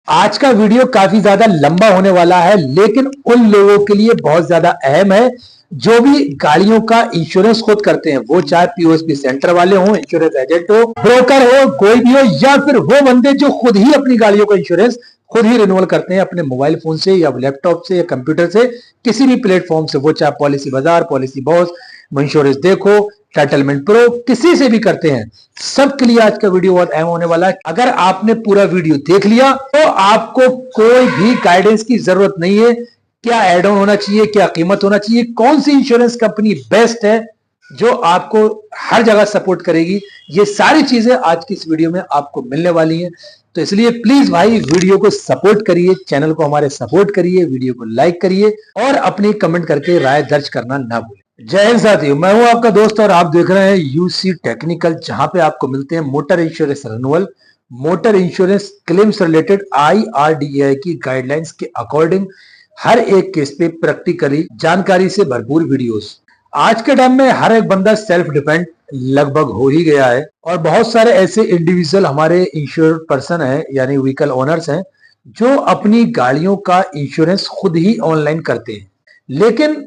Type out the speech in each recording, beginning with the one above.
आज का वीडियो काफी ज्यादा लंबा होने वाला है, लेकिन उन लोगों के लिए बहुत ज्यादा अहम है जो भी गाड़ियों का इंश्योरेंस खुद करते हैं। वो चाहे पीओएसबी सेंटर वाले हो, इंश्योरेंस एजेंट हो, ब्रोकर हो, कोई भी हो, या फिर वो बंदे जो खुद ही अपनी गाड़ियों का इंश्योरेंस खुद ही रिन्यूअल करते हैं अपने मोबाइल फोन से या लैपटॉप से या कंप्यूटर से, किसी भी प्लेटफॉर्म से। वो चाहे पॉलिसी बाजार, पॉलिसी बॉस, इंश्योरेंस देखो, सेटलमेंट प्रो, किसी से भी करते हैं। सबके लिए आज का वीडियो बहुत अहम होने वाला है। अगर आपने पूरा वीडियो देख लिया तो आपको कोई भी गाइडेंस की जरूरत नहीं है। क्या एड ऑन होना चाहिए, क्या कीमत होना चाहिए, कौन सी इंश्योरेंस कंपनी बेस्ट है जो आपको हर जगह सपोर्ट करेगी, ये सारी चीजें आज की इस वीडियो में आपको मिलने वाली हैं। तो इसलिए प्लीज भाई वीडियो को सपोर्ट करिए, चैनल को हमारे सपोर्ट करिए, वीडियो को लाइक करिए और अपनी कमेंट करके राय दर्ज करना ना भूलें। जय हिंद साथियों, मैं हूं आपका दोस्त और आप देख रहे हैं यूसी टेक्निकल, जहां पे आपको मिलते हैं motor insurance renewal, motor insurance claims related IRDAI की गाइडलाइंस के अकॉर्डिंग हर एक केस पे प्रैक्टिकली जानकारी से भरपूर वीडियोस। आज के टाइम में हर एक बंदा सेल्फ डिपेंड लगभग हो ही गया है और बहुत सारे ऐसे इंडिविजुअल हमारे इंश्योर्ड पर्सन है यानी व्हीकल ओनर्स हैं जो अपनी गाड़ियों का इंश्योरेंस खुद ही ऑनलाइन करते हैं। लेकिन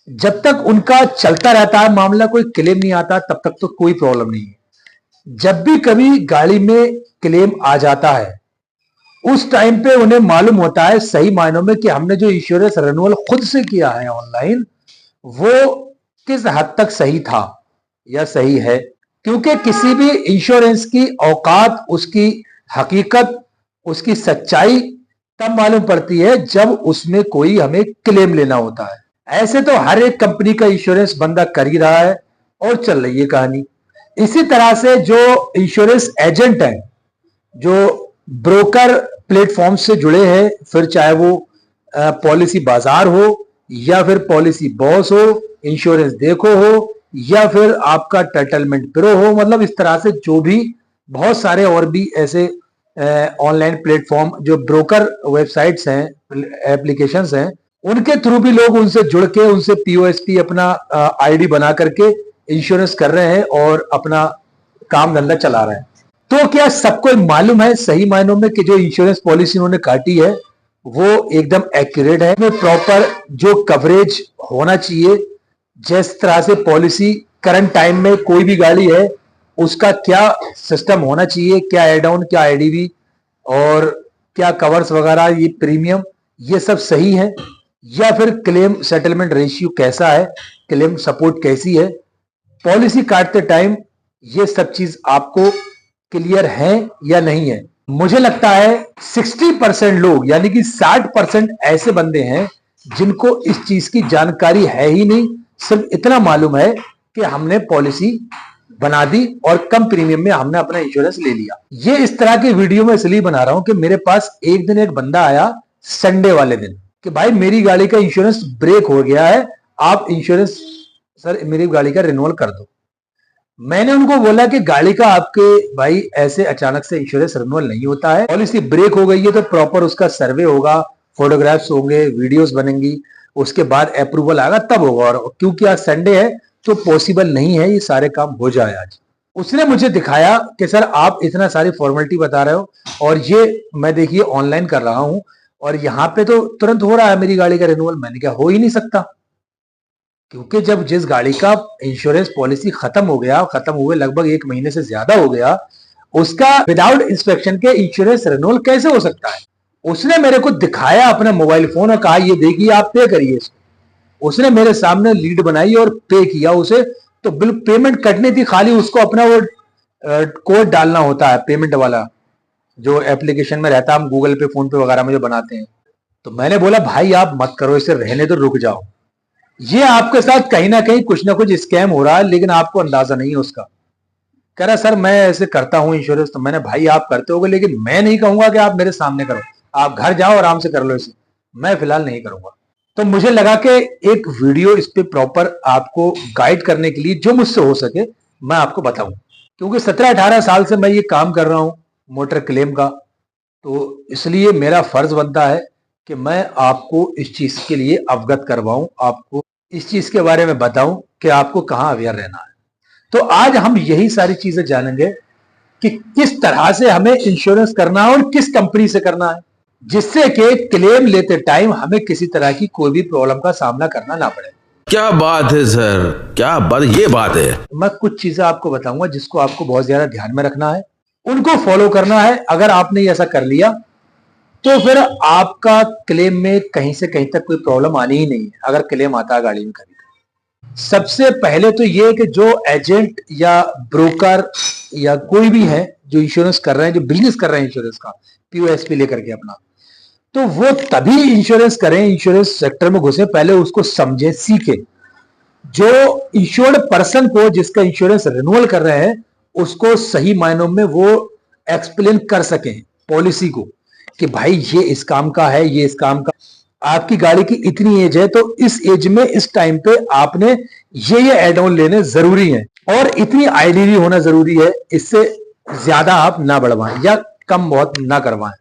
जब तक उनका चलता रहता है मामला, कोई क्लेम नहीं आता, तब तक तो कोई प्रॉब्लम नहीं है। जब भी कभी गाड़ी में क्लेम आ जाता है उस टाइम पे उन्हें मालूम होता है सही मायनों में कि हमने जो इंश्योरेंस रिन्यूअल खुद से किया है ऑनलाइन वो किस हद तक सही था या सही है। क्योंकि किसी भी इंश्योरेंस की औकात, उसकी हकीकत, उसकी सच्चाई तब मालूम पड़ती है जब उसमें कोई हमें क्लेम लेना होता है। ऐसे तो हर एक कंपनी का इंश्योरेंस बंदा कर ही रहा है और चल रही है कहानी। इसी तरह से जो इंश्योरेंस एजेंट हैं, जो ब्रोकर प्लेटफॉर्म से जुड़े हैं, फिर चाहे वो पॉलिसी बाजार हो या फिर पॉलिसी बॉस हो, इंश्योरेंस देखो हो या फिर आपका सेटलमेंट प्रो हो, मतलब इस तरह से जो भी बहुत सारे और भी ऐसे ऑनलाइन प्लेटफॉर्म जो ब्रोकर वेबसाइट्स हैं, एप्लीकेशंस हैं, उनके थ्रू भी लोग उनसे जुड़ के उनसे पीओएसपी अपना आईडी बना करके इंश्योरेंस कर रहे हैं और अपना काम धंधा चला रहे हैं। तो क्या सबको मालूम है सही मायनों में कि जो इंश्योरेंस पॉलिसी उन्होंने काटी है वो एकदम एक्यूरेट है, प्रॉपर जो कवरेज होना चाहिए, जिस तरह से पॉलिसी करंट टाइम में कोई भी गाड़ी है उसका क्या सिस्टम होना चाहिए, क्या एड ऑन, क्या आईडीवी और क्या कवर्स वगैरह, ये प्रीमियम, ये सब सही है, या फिर क्लेम सेटलमेंट रेशियो कैसा है, क्लेम सपोर्ट कैसी है, पॉलिसी काटते टाइम ये सब चीज आपको क्लियर है या नहीं है। मुझे लगता है 60% लोग यानी कि 60% ऐसे बंदे हैं जिनको इस चीज की जानकारी है ही नहीं। सिर्फ इतना मालूम है कि हमने पॉलिसी बना दी और कम प्रीमियम में हमने अपना इंश्योरेंस ले लिया। ये इस तरह की वीडियो में इसलिए बना रहा हूं कि मेरे पास एक दिन एक बंदा आया संडे वाले दिन कि भाई मेरी गाड़ी का इंश्योरेंस ब्रेक हो गया है, आप इंश्योरेंस सर मेरी गाड़ी का रिन्यूअल कर दो। मैंने उनको बोला कि गाड़ी का आपके भाई ऐसे अचानक से इंश्योरेंस रिन्यूअल नहीं होता है, पॉलिसी ब्रेक हो गई है तो प्रॉपर उसका सर्वे होगा, फोटोग्राफ्स होंगे, वीडियोस बनेंगी, उसके बाद अप्रूवल आएगा तब होगा। और क्योंकि आज संडे है तो पॉसिबल नहीं है ये सारे काम हो जाए आज। उसने मुझे दिखाया कि सर आप इतना सारी फॉर्मेलिटी बता रहे हो और ये मैं देखिए ऑनलाइन कर रहा हूं और यहाँ पे तो तुरंत हो रहा है मेरी गाड़ी का रिन्यूअल। मैंने कहा हो ही नहीं सकता, क्योंकि जब जिस गाड़ी का इंश्योरेंस पॉलिसी खत्म हो गया, खत्म हुए लगभग 1 महीने से ज्यादा हो गया, उसका विदाउट इंस्पेक्शन के इंश्योरेंस रिन्यूअल कैसे हो सकता है। उसने मेरे को दिखाया अपना मोबाइल फोन और कहा ये देखिए आप पे करिए इसको। उसने मेरे सामने लीड बनाई और पे किया उसे, तो बिल पेमेंट कटनी थी, खाली उसको अपना वो कोड डालना होता है पेमेंट वाला जो एप्लीकेशन में रहता है, हम गूगल पे, फोन पे वगैरह में जो बनाते हैं। तो मैंने बोला भाई आप मत करो, इसे रहने तो रुक जाओ, ये आपके साथ कहीं ना कहीं कुछ ना कुछ स्कैम हो रहा है लेकिन आपको अंदाजा नहीं है उसका। कह रहा सर मैं ऐसे करता हूं इंश्योरेंस। तो मैंने भाई आप करते होगे लेकिन मैं नहीं कहूंगा कि आप मेरे सामने करो, आप घर जाओ आराम से कर लो इसे, मैं फिलहाल नहीं करूंगा। तो मुझे लगा कि एक वीडियो इस पे प्रॉपर आपको गाइड करने के लिए जो मुझसे हो सके मैं आपको बताऊं, क्योंकि 17-18 साल से मैं ये काम कर रहा हूं मोटर क्लेम का, तो इसलिए मेरा फर्ज बनता है कि मैं आपको इस चीज के लिए अवगत करवाऊं, आपको इस चीज के बारे में बताऊं कि आपको कहां अवेयर रहना है। तो आज हम यही सारी चीजें जानेंगे कि किस तरह से हमें इंश्योरेंस करना है और किस कंपनी से करना है, जिससे कि क्लेम लेते टाइम हमें किसी तरह की कोई भी प्रॉब्लम का सामना करना ना पड़े। क्या बात है सर, क्या बात, ये बात है। मैं कुछ चीजें आपको बताऊंगा जिसको आपको बहुत ज्यादा ध्यान में रखना है, उनको फॉलो करना है। अगर आपने ऐसा कर लिया तो फिर आपका क्लेम में कहीं से कहीं तक कोई प्रॉब्लम आनी ही नहीं है, अगर क्लेम आता है गाड़ी में कभी। सबसे पहले तो ये कि जो एजेंट या ब्रोकर या कोई भी है जो इंश्योरेंस कर रहे हैं, जो बिजनेस कर रहे हैं इंश्योरेंस का पीओएसपी लेकर के अपना, तो वो तभी इंश्योरेंस करें, इंश्योरेंस सेक्टर में घुसे, पहले उसको समझे, सीखे। जो इंश्योर्ड पर्सन को जिसका इंश्योरेंस रिन्यूअल कर रहे हैं उसको सही मायनों में वो एक्सप्लेन कर सकें पॉलिसी को कि भाई ये इस काम का है, ये इस काम का, आपकी गाड़ी की इतनी एज है तो इस एज में इस टाइम पे आपने ये एड ऑन लेने जरूरी है और इतनी आईडीवी होना जरूरी है, इससे ज्यादा आप ना बढ़वाएं या कम बहुत ना करवाएं।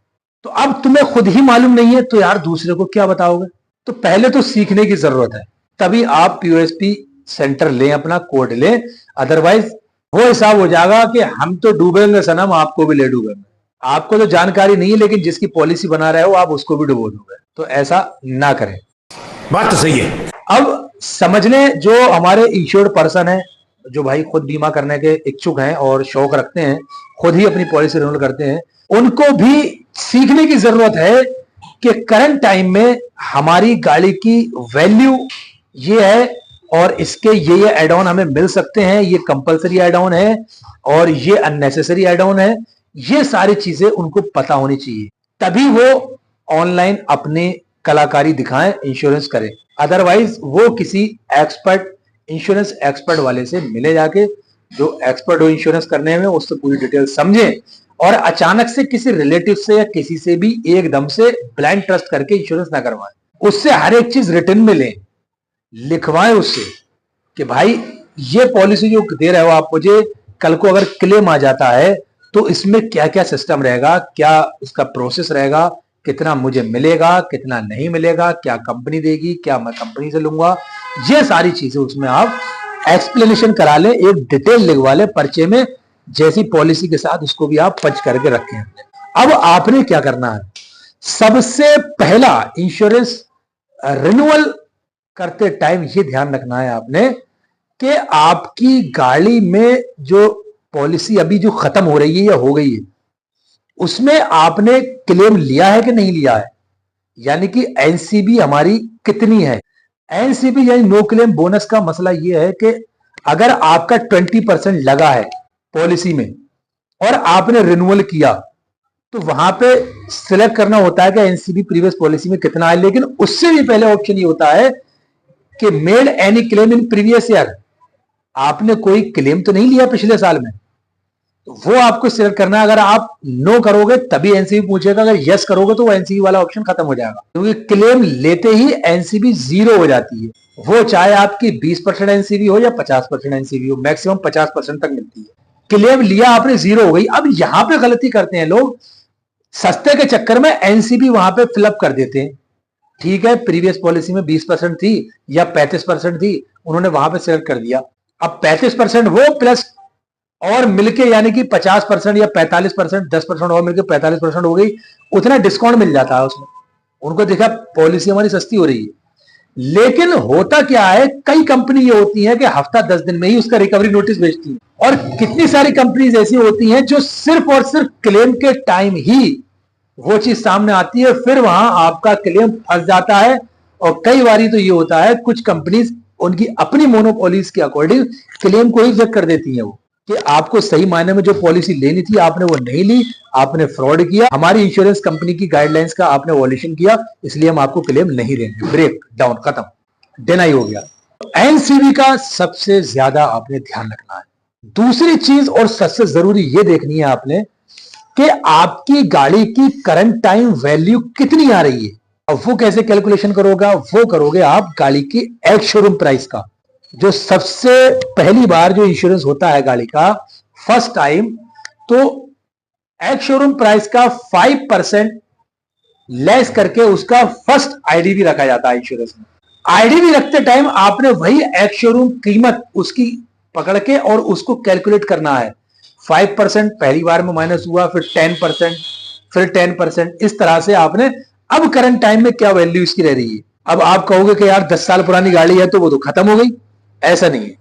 तो अब तुम्हें खुद ही मालूम नहीं है तो यार दूसरे को क्या बताओगे? तो पहले तो सीखने की जरूरत है, तभी आप पीओएसपी सेंटर लें, अपना कोड लें। अदरवाइज वो हिसाब हो जाएगा कि हम तो डूबेंगे सनम, आपको भी ले डूबेंगे। आपको तो जानकारी नहीं है लेकिन जिसकी पॉलिसी बना रहे हो आप उसको भी डुबो दोगे, तो ऐसा ना करें। बात तो सही है। अब समझ लें जो हमारे इंश्योर्ड पर्सन है, जो भाई खुद बीमा करने के इच्छुक हैं और शौक रखते हैं, खुद ही अपनी पॉलिसी रिन्यूअल करते हैं, उनको भी सीखने की जरूरत है कि करंट टाइम में हमारी गाड़ी की वैल्यू ये है और इसके ये एड ऑन हमें मिल सकते हैं, ये कंपलसरी एड ऑन है और ये अननेसेसरी एड ऑन है। ये सारी चीजें उनको पता होनी चाहिए, तभी वो ऑनलाइन अपनी कलाकारी दिखाएं, इंश्योरेंस करें। अदरवाइज वो किसी एक्सपर्ट, इंश्योरेंस एक्सपर्ट वाले से मिले जाके, जो एक्सपर्ट हो इंश्योरेंस करने में, उससे पूरी डिटेल समझें और अचानक से किसी रिलेटिव से या किसी से भी एकदम से ब्लाइंड ट्रस्ट करके इंश्योरेंस ना करवाएं। उससे हर एक चीज रिटर्न में लें, लिखवाएं उससे कि भाई ये पॉलिसी जो दे रहे हो आप मुझे, कल को अगर क्लेम आ जाता है तो इसमें क्या क्या सिस्टम रहेगा, क्या उसका प्रोसेस रहेगा, कितना मुझे मिलेगा, कितना नहीं मिलेगा, क्या कंपनी देगी, क्या मैं कंपनी से लूंगा, ये सारी चीजें उसमें आप एक्सप्लेनेशन करा लें, एक डिटेल लिखवा लें पर्चे में, जैसी पॉलिसी के साथ उसको भी आप पंच करके रखें। अब आपने क्या करना है, सबसे पहला इंश्योरेंस रिन्यूअल करते टाइम ये ध्यान रखना है आपने कि आपकी गाड़ी में जो पॉलिसी अभी जो खत्म हो रही है या हो गई है, उसमें आपने क्लेम लिया है कि नहीं लिया है, यानी कि एनसीबी हमारी कितनी है। एनसीबी यानी नो क्लेम बोनस का मसला यह है कि अगर आपका 20% लगा है पॉलिसी में और आपने रिन्यूअल किया तो वहां पे सिलेक्ट करना होता है कि एनसीबी प्रीवियस पॉलिसी में कितना है, लेकिन उससे भी पहले ऑप्शन ये होता है कि made any claim in previous year, आपने कोई क्लेम तो नहीं लिया पिछले साल में, तो वो आपको सिलेक्ट करना है। अगर आप नो करोगे तभी एनसीबी पूछेगा, अगर यस करोगे तो वो एनसीबी वाला ऑप्शन खत्म हो जाएगा, क्योंकि क्लेम लेते ही एनसीबी जीरो हो जाती है। वो चाहे आपकी 20% एनसीबी हो या 50% एनसीबी हो, मैक्सिमम 50% तक मिलती है। क्लेम लिया आपने, जीरो हो गई। अब यहां पे गलती करते हैं लोग, सस्ते के चक्कर में एनसीबी वहां पे फिलअप कर देते हैं। ठीक है, प्रीवियस पॉलिसी में 20% थी या 35% थी, उन्होंने वहां पे सिलेक्ट कर दिया। अब 35% वो प्लस और मिलके यानी कि 50% या 45%, 10% और मिलके 45% हो गई, उतना डिस्काउंट मिल जाता है उसमें। उनको देखा पॉलिसी हमारी सस्ती हो रही है, लेकिन होता क्या है, कई कंपनी ये होती है कि हफ्ता 10 दिन में ही उसका रिकवरी नोटिस भेजती है, और कितनी सारी कंपनीज ऐसी होती हैं जो सिर्फ और सिर्फ क्लेम के टाइम ही वो चीज सामने आती है, फिर वहां आपका क्लेम फंस जाता है। और कई बारी तो ये होता है, कुछ कंपनीज उनकी अपनी मोनोपॉलिस के अकॉर्डिंग क्लेम को ही रिजेक्ट कर देती है, वो कि आपको सही मायने में जो पॉलिसी लेनी थी आपने वो नहीं ली, आपने फ्रॉड किया, हमारी इंश्योरेंस कंपनी की गाइडलाइंस का आपने वॉल्यूशन किया, इसलिए हम आपको क्लेम नहीं देंगे, ब्रेक डाउन, खत्म, डिनाई हो गया। एनसीबी का सबसे ज्यादा आपने ध्यान रखना है। दूसरी चीज और सबसे जरूरी ये देखनी है आपने कि आपकी गाड़ी की करंट टाइम वैल्यू कितनी आ रही है। अब वो कैसे कैलकुलेशन करोगे, वो करोगे आप गाड़ी की एक्स शोरूम प्राइस का। जो सबसे पहली बार जो इंश्योरेंस होता है गाड़ी का फर्स्ट टाइम, तो एक्स शोरूम प्राइस का 5% लेस करके उसका फर्स्ट आईडीवी रखा जाता है इंश्योरेंस में। आईडीवी रखते टाइम आपने वही एक्स शोरूम कीमत उसकी पकड़ के और उसको कैलकुलेट करना है, 5% पहली बार में माइनस हुआ, फिर 10%, फिर 10%, इस तरह से आपने, अब करंट टाइम में क्या वैल्यू इसकी रह रही है। अब आप कहोगे कि यार 10 साल पुरानी गाड़ी है तो वो तो खत्म हो गई, ऐसा नहीं है।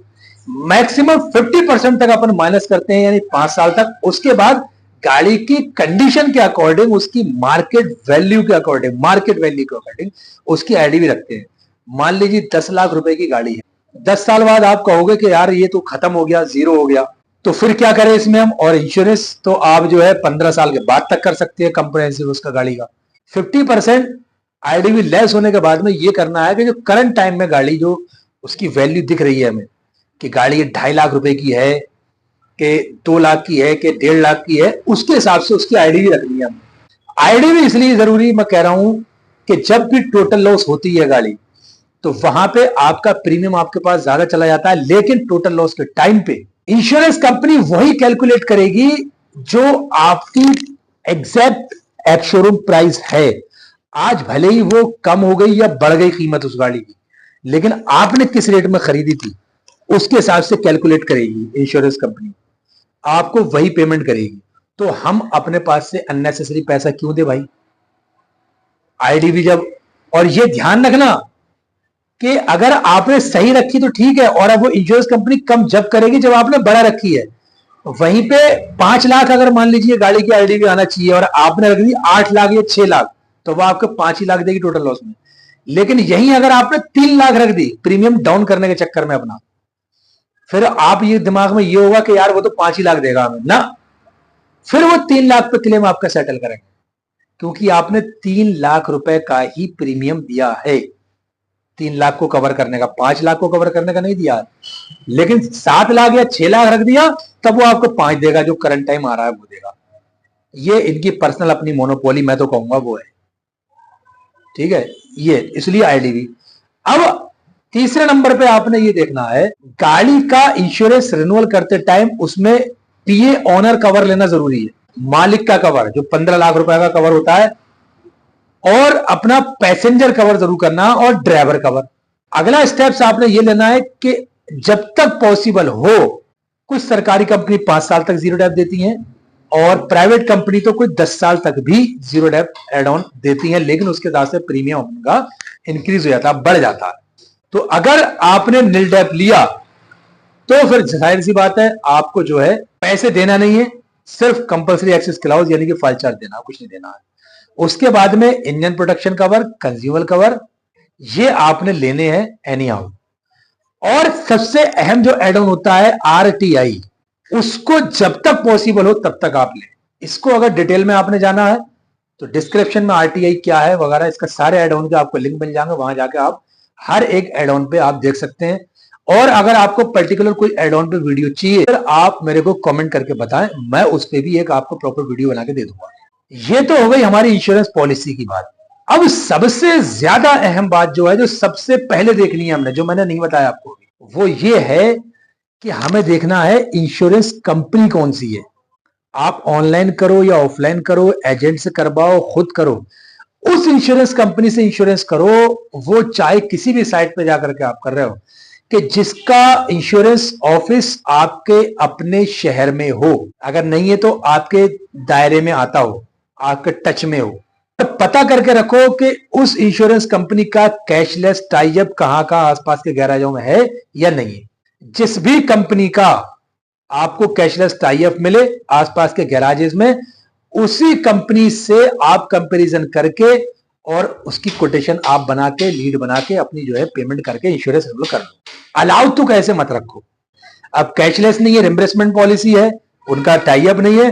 मैक्सिमम 50% तक अपन माइनस करते हैं, यानी 5 साल तक। उसके बाद गाड़ी की कंडीशन के अकॉर्डिंग, उसकी मार्केट वैल्यू के अकॉर्डिंग उसकी आईडी भी रखते हैं। मान लीजिए 10 लाख रुपए की गाड़ी है, 10 साल बाद आप कहोगे कि यार ये तो खत्म हो गया, जीरो हो गया, तो फिर क्या करें इसमें हम। और इंश्योरेंस तो आप जो है 15 साल के बाद तक कर सकते हैं कंप्रहेंसिव उसका गाड़ी का। 50% आईडीवी लेस होने के बाद में ये करना है कि जो करंट टाइम में गाड़ी जो उसकी वैल्यू दिख रही है हमें, कि गाड़ी 2.5 लाख रुपए की है, कि 2 लाख की है, कि 1.5 लाख की है, उसके हिसाब से उसकी आईडीवी रखनी है हमें। आईडीवी इसलिए जरूरी मैं कह रहा हूं कि जब भी टोटल लॉस होती है गाड़ी, तो वहां पे आपका प्रीमियम आपके पास ज्यादा चला जाता है, लेकिन टोटल लॉस के टाइम पे इंश्योरेंस कंपनी वही कैलकुलेट करेगी जो आपकी एग्जैक्ट एक्स शोरूम प्राइस है। आज भले ही वो कम हो गई या बढ़ गई कीमत उस गाड़ी की, लेकिन आपने किस रेट में खरीदी थी उसके हिसाब से कैलकुलेट करेगी इंश्योरेंस कंपनी, आपको वही पेमेंट करेगी। तो हम अपने पास से अननेसेसरी पैसा क्यों दे भाई आईडीवी जब। और ये ध्यान रखना कि अगर आपने सही रखी तो ठीक है, और अब वो इंश्योरेंस कंपनी कम जब करेगी जब आपने बड़ा रखी है। वहीं पे 5 लाख अगर मान लीजिए गाड़ी की आईडीवी आना चाहिए और आपने रख दी 8 लाख या 6 लाख, तो वो आपको 5 ही लाख देगी टोटल लॉस में। लेकिन यहीं अगर आपने 3 लाख रख दी प्रीमियम डाउन करने के चक्कर में अपना, फिर आप ये दिमाग में ये होगा कि यार वो तो 5 ही लाख देगा हमें ना, फिर वो 3 लाख पे क्लेम आपका सेटल करेंगे, क्योंकि आपने 3 लाख रुपए का ही प्रीमियम दिया है। 3 लाख को कवर करने का, 5 लाख को कवर करने का नहीं दिया। लेकिन 7 लाख या 6 लाख रख दिया तब वो आपको 5 देगा, जो करंट टाइम आ रहा है वो देगा। ये इनकी पर्सनल अपनी मोनोपोली मैं तो कहूंगा वो है, ठीक है। ये इसलिए आईडीवी। अब तीसरे नंबर पे आपने ये देखना है, गाड़ी का इंश्योरेंस रिन्यूअल करते टाइम उसमें पीए ऑनर कवर लेना जरूरी है। मालिक का कवर जो 15 लाख रुपए का कवर होता है, और अपना पैसेंजर कवर जरूर करना, और ड्राइवर कवर। अगला स्टेप्स आपने ये लेना है कि जब तक पॉसिबल हो, कुछ सरकारी कंपनी 5 साल तक जीरो डेप देती हैं, और प्राइवेट कंपनी तो कुछ 10 साल तक भी जीरो डेप एड ऑन देती हैं, लेकिन उसके साथ से प्रीमियम उनका इंक्रीज हो जाता है, बढ़ जाता है। तो अगर आपने नील डेप लिया तो फिर जाहिर सी बात है आपको जो है पैसे देना नहीं है, सिर्फ कंपल्सरी एक्सेस क्लाउज यानी कि फाइल चार्ज देना, कुछ नहीं देना है। उसके बाद में engine protection cover, consumer cover, ये आपने लेने हैं एनी हाउ। और सबसे अहम जो एड ऑन होता है आरटीआई, उसको जब तक पॉसिबल हो तब तक आप लें। इसको अगर डिटेल में आपने जाना है तो डिस्क्रिप्शन में आरटीआई क्या है वगैरह, इसका सारे एड ऑन के आपको लिंक मिल जाएंगे, वहां जाके आप हर एक एड ऑन पे आप देख सकते हैं। और अगर आपको पर्टिकुलर कोई एड ऑन पे वीडियो चाहिए तो आप मेरे को कमेंट करके बताएं, मैं उस पर भी एक आपको प्रॉपर वीडियो बना के दे दूंगा। ये तो हो गई हमारी इंश्योरेंस पॉलिसी की बात। अब सबसे ज्यादा अहम बात जो है, जो सबसे पहले देखनी है हमने, जो मैंने नहीं बताया आपको, वो ये है कि हमें देखना है इंश्योरेंस कंपनी कौन सी है। आप ऑनलाइन करो या ऑफलाइन करो, एजेंट से करवाओ, खुद करो, उस इंश्योरेंस कंपनी से इंश्योरेंस करो। वो चाहे किसी भी साइट पे जाकर के आप कर रहे हो, कि जिसका इंश्योरेंस ऑफिस आपके अपने शहर में हो, अगर नहीं है तो आपके दायरे में आता हो, आपके टच में हो। तो पता करके रखो कि उस इंश्योरेंस कंपनी का कैशलेस टाई अप कहां का आसपास के गैराजों में है या नहीं। जिस भी कंपनी का आपको कैशलेस टाई अप मिले आसपास के गैराजेस में, उसी कंपनी से आप कंपैरिजन करके और उसकी कोटेशन आप बना के, लीड बना के अपनी जो है पेमेंट करके इंश्योरेंस रिन्यूअल कर लो। अलाउ तो कैसे मत रखो। अब कैशलेस नहीं है, रिम्बर्समेंट पॉलिसी है, उनका टाई अप नहीं है,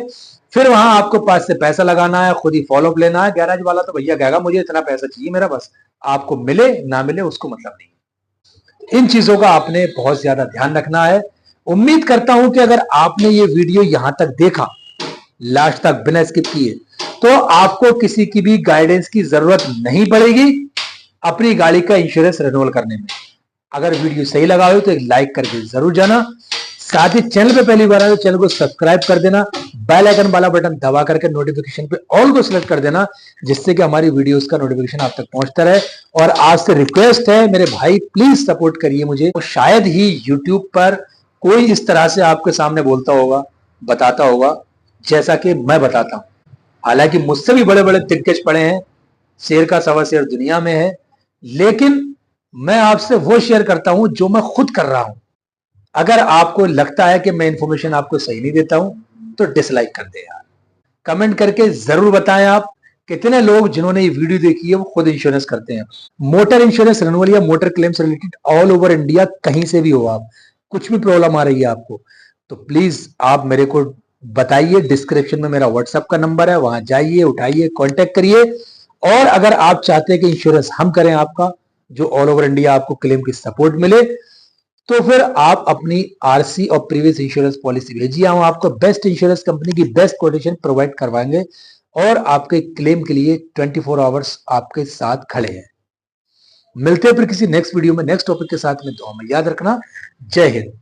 फिर वहां आपको पास से पैसा लगाना है, खुद ही फॉलोअप लेना है। गैराज वाला तो भैया कहेगा मुझे इतना पैसा चाहिए मेरा, बस आपको मिले ना मिले उसको मतलब नहीं। इन चीजों का आपने बहुत ज्यादा ध्यान रखना है। उम्मीद करता हूं कि अगर आपने ये वीडियो यहां तक देखा, लास्ट तक बिना स्किप किए, तो आपको किसी की भी गाइडेंस की जरूरत नहीं पड़ेगी अपनी गाड़ी का इंश्योरेंस रिन्यूअल करने में। अगर वीडियो सही लगा हो तो एक लाइक करके जरूर जाना, साथ ही चैनल पे पहली बार आए तो चैनल को सब्सक्राइब कर देना, बेल आइकन वाला बटन दबा करके नोटिफिकेशन पे ऑल को सिलेक्ट कर देना, जिससे कि हमारी वीडियोस का नोटिफिकेशन आप तक पहुंचता रहे। और आज से रिक्वेस्ट है मेरे भाई, प्लीज सपोर्ट करिए मुझे। तो शायद ही यूट्यूब पर कोई इस तरह से आपके सामने बोलता होगा बताता होगा जैसा कि मैं बताता हूं। हालांकि मुझसे भी बड़े बड़े दिग्गज पड़े हैं, शेर का सवा शेर दुनिया में है, लेकिन मैं आपसे वो शेयर करता हूं जो मैं खुद कर रहा हूं। अगर आपको लगता है कि मैं इंफॉर्मेशन आपको सही नहीं देता हूं तो डिसलाइक कर दे यार। कमेंट करके जरूर बताएं आप कितने लोग जिन्होंने ये वीडियो देखी है वो खुद इंश्योरेंस करते हैं। मोटर इंश्योरेंस रिन्यूअल या motor claims related all over India कहीं से भी हो, आप कुछ भी प्रॉब्लम आ रही है आपको, तो प्लीज आप मेरे को बताइए। डिस्क्रिप्शन में मेरा व्हाट्सएप का नंबर है, वहां जाइए, उठाइए, कांटेक्ट करिए। और अगर आप चाहते हैं कि इंश्योरेंस हम करें आपका, जो ऑल ओवर इंडिया आपको क्लेम की सपोर्ट मिले, तो फिर आप अपनी आरसी और प्रीवियस इंश्योरेंस पॉलिसी भेजिए। हम आपको बेस्ट इंश्योरेंस कंपनी की बेस्ट कोटेशन प्रोवाइड करवाएंगे और आपके क्लेम के लिए 24 आवर्स आपके साथ खड़े हैं। मिलते हैं फिर किसी नेक्स्ट वीडियो में नेक्स्ट टॉपिक के साथ में। दुआ में याद रखना। जय हिंद।